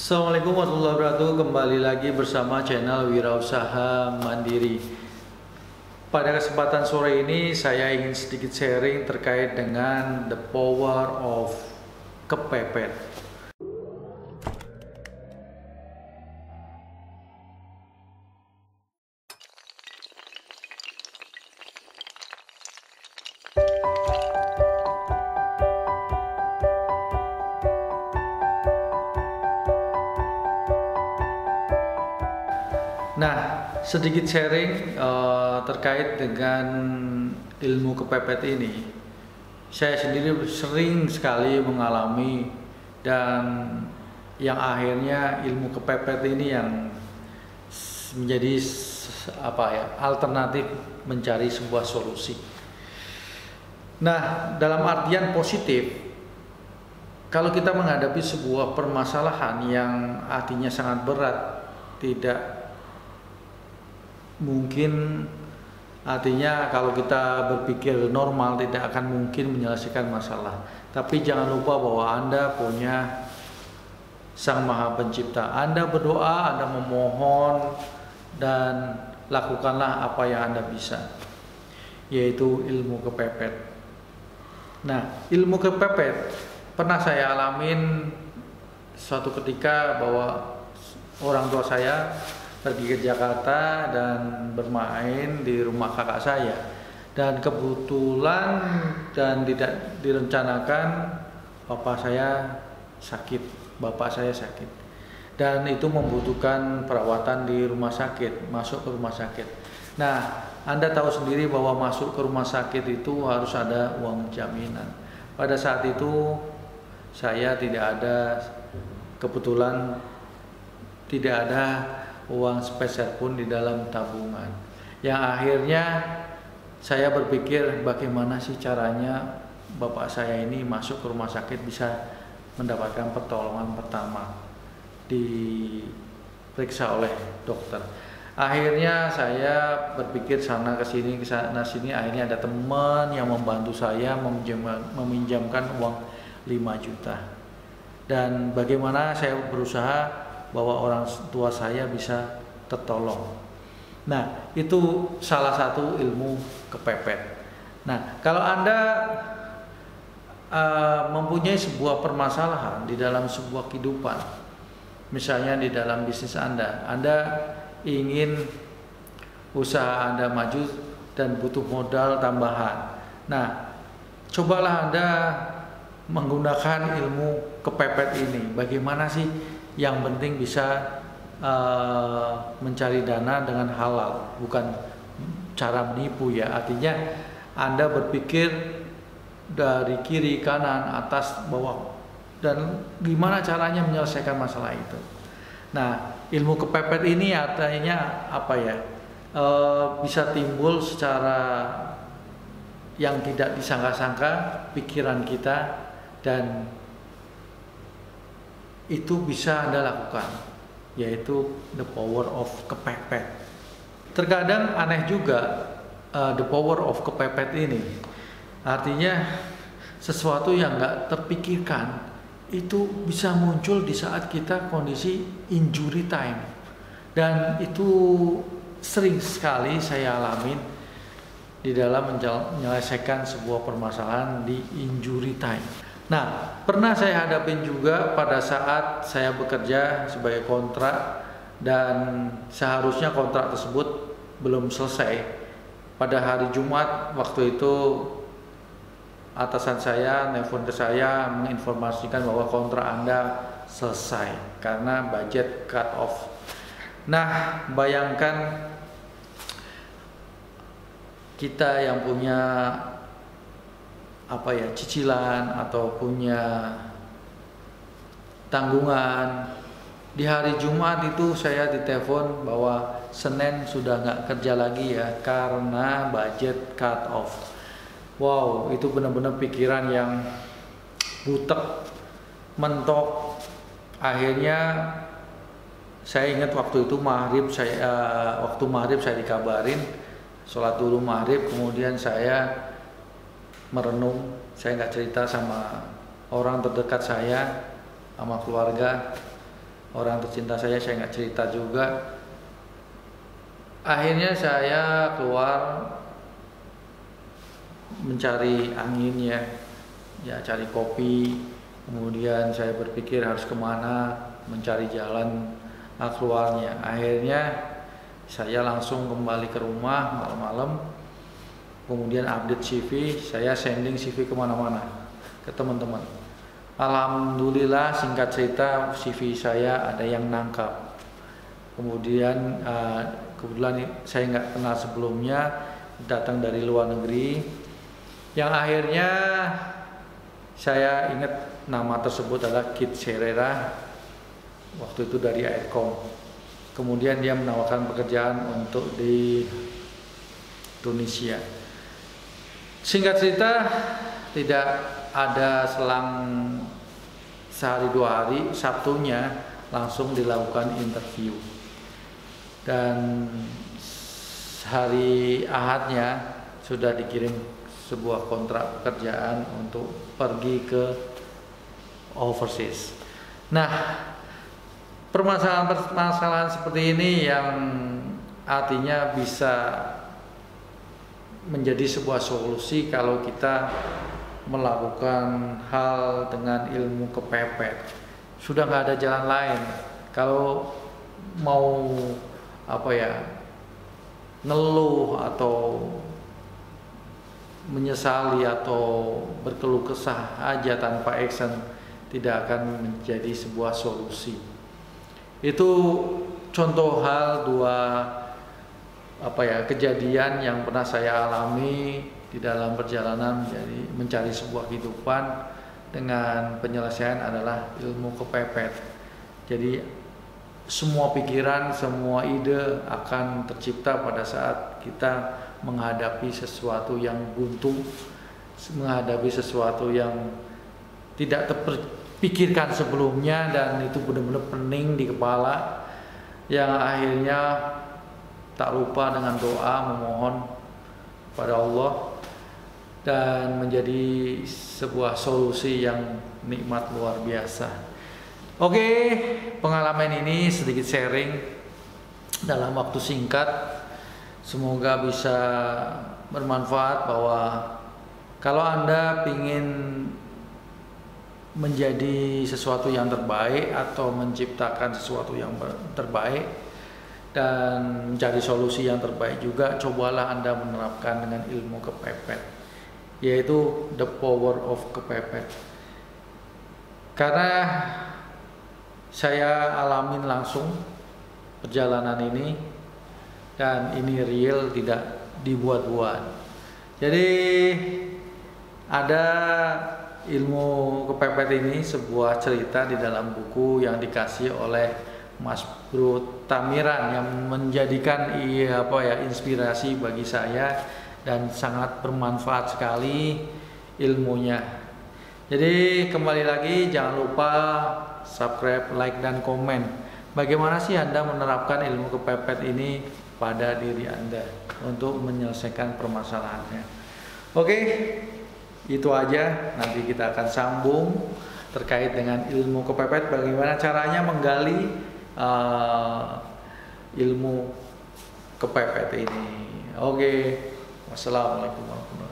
Assalamualaikum warahmatullahi wabarakatuh. Kembali lagi bersama channel Wirausaha Mandiri. Pada kesempatan sore ini saya ingin sedikit sharing terkait dengan the power of kepepet. Nah, sedikit sharing terkait dengan ilmu kepepet ini. Saya sendiri sering sekali mengalami, dan yang akhirnya ilmu kepepet ini yang menjadi alternatif mencari sebuah solusi. Nah, dalam artian positif, kalau kita menghadapi sebuah permasalahan yang artinya sangat berat, tidak mungkin, artinya kalau kita berpikir normal tidak akan mungkin menyelesaikan masalah. Tapi jangan lupa bahwa Anda punya Sang Maha Pencipta. Anda berdoa, Anda memohon, dan lakukanlah apa yang Anda bisa, yaitu ilmu kepepet. Nah, ilmu kepepet pernah saya alamin suatu ketika bahwa orang tua saya pergi ke Jakarta dan bermain di rumah kakak saya, dan kebetulan dan tidak direncanakan bapak saya sakit dan itu membutuhkan perawatan di rumah sakit, masuk ke rumah sakit. Nah, Anda tahu sendiri bahwa masuk ke rumah sakit itu harus ada uang jaminan. Pada saat itu saya kebetulan tidak ada uang spesial pun di dalam tabungan. Yang akhirnya saya berpikir, bagaimana sih caranya bapak saya ini masuk ke rumah sakit bisa mendapatkan pertolongan pertama, diperiksa oleh dokter. Akhirnya saya berpikir sana kesini, akhirnya ada teman yang membantu saya meminjamkan uang 5 juta. Dan bagaimana saya berusaha bahwa orang tua saya bisa tertolong. Nah, itu salah satu ilmu kepepet. Nah, kalau Anda mempunyai sebuah permasalahan di dalam sebuah kehidupan, misalnya di dalam bisnis Anda ingin usaha Anda maju dan butuh modal tambahan. Nah, cobalah Anda menggunakan ilmu kepepet ini. Bagaimana sih? Yang penting bisa mencari dana dengan halal, bukan cara menipu ya. Artinya Anda berpikir dari kiri, kanan, atas, bawah, dan gimana caranya menyelesaikan masalah itu. Nah, ilmu kepepet ini artinya apa ya? Bisa timbul secara yang tidak disangka-sangka pikiran kita, dan itu bisa Anda lakukan, yaitu the power of kepepet. Terkadang aneh juga the power of kepepet ini. Artinya sesuatu yang nggak terpikirkan itu bisa muncul di saat kita kondisi injury time, dan itu sering sekali saya alamin di dalam menyelesaikan sebuah permasalahan di injury time. Nah, pernah saya hadapin juga pada saat saya bekerja sebagai kontrak, dan seharusnya kontrak tersebut belum selesai. Pada hari Jumat waktu itu atasan saya nelpon ke saya menginformasikan bahwa kontrak Anda selesai karena budget cut off. Nah, bayangkan kita yang punya cicilan atau punya tanggungan, di hari Jumat itu saya ditelepon bahwa Senin sudah nggak kerja lagi ya karena budget cut off. Wow, itu benar-benar pikiran yang butek, mentok. Akhirnya saya ingat waktu itu waktu maghrib saya dikabarin sholat dulu maghrib, kemudian saya merenung. Saya nggak cerita sama orang terdekat saya, sama keluarga. orang tercinta saya nggak cerita juga. Akhirnya saya keluar mencari angin ya cari kopi. Kemudian saya berpikir harus kemana, mencari jalan keluarnya. Akhirnya saya langsung kembali ke rumah malam-malam, kemudian update CV, saya sending CV kemana-mana ke teman-teman. Alhamdulillah, singkat cerita CV saya ada yang nangkap. Kemudian kebetulan saya nggak kenal sebelumnya, datang dari luar negeri, yang akhirnya saya ingat nama tersebut adalah Kit Serera, waktu itu dari Aircom. Kemudian dia menawarkan pekerjaan untuk di Tunisia. Singkat cerita, tidak ada selang sehari 2 hari, Sabtunya langsung dilakukan interview. Dan hari Ahadnya sudah dikirim sebuah kontrak pekerjaan untuk pergi ke overseas. Nah, permasalahan seperti ini yang artinya bisa menjadi sebuah solusi kalau kita melakukan hal dengan ilmu kepepet. Sudah nggak ada jalan lain. Kalau mau ngeluh atau menyesali atau berkeluh kesah aja tanpa action, tidak akan menjadi sebuah solusi. Itu contoh hal kejadian yang pernah saya alami di dalam perjalanan mencari sebuah kehidupan dengan penyelesaian adalah ilmu kepepet. Jadi semua pikiran, semua ide akan tercipta pada saat kita menghadapi sesuatu yang buntu, menghadapi sesuatu yang tidak terpikirkan sebelumnya dan itu benar-benar pening di kepala, yang akhirnya tak lupa dengan doa memohon pada Allah dan menjadi sebuah solusi yang nikmat luar biasa. Oke, pengalaman ini sedikit sharing dalam waktu singkat. Semoga bisa bermanfaat, bahwa kalau Anda ingin menjadi sesuatu yang terbaik atau menciptakan sesuatu yang terbaik dan mencari solusi yang terbaik juga, cobalah Anda menerapkan dengan ilmu kepepet, yaitu the power of kepepet. Karena saya alamin langsung perjalanan ini dan ini real, tidak dibuat-buat. Jadi ada ilmu kepepet ini sebuah cerita di dalam buku yang dikasih oleh Mas Bro Tamiran, yang menjadikan inspirasi bagi saya dan sangat bermanfaat sekali ilmunya. Jadi kembali lagi, jangan lupa subscribe, like, dan komen. Bagaimana sih Anda menerapkan ilmu kepepet ini pada diri Anda untuk menyelesaikan permasalahannya? Oke, itu aja. Nanti kita akan sambung terkait dengan ilmu kepepet, bagaimana caranya menggali ilmu kepepet ini. Oke, wassalamualaikum warahmatullahi wabarakatuh.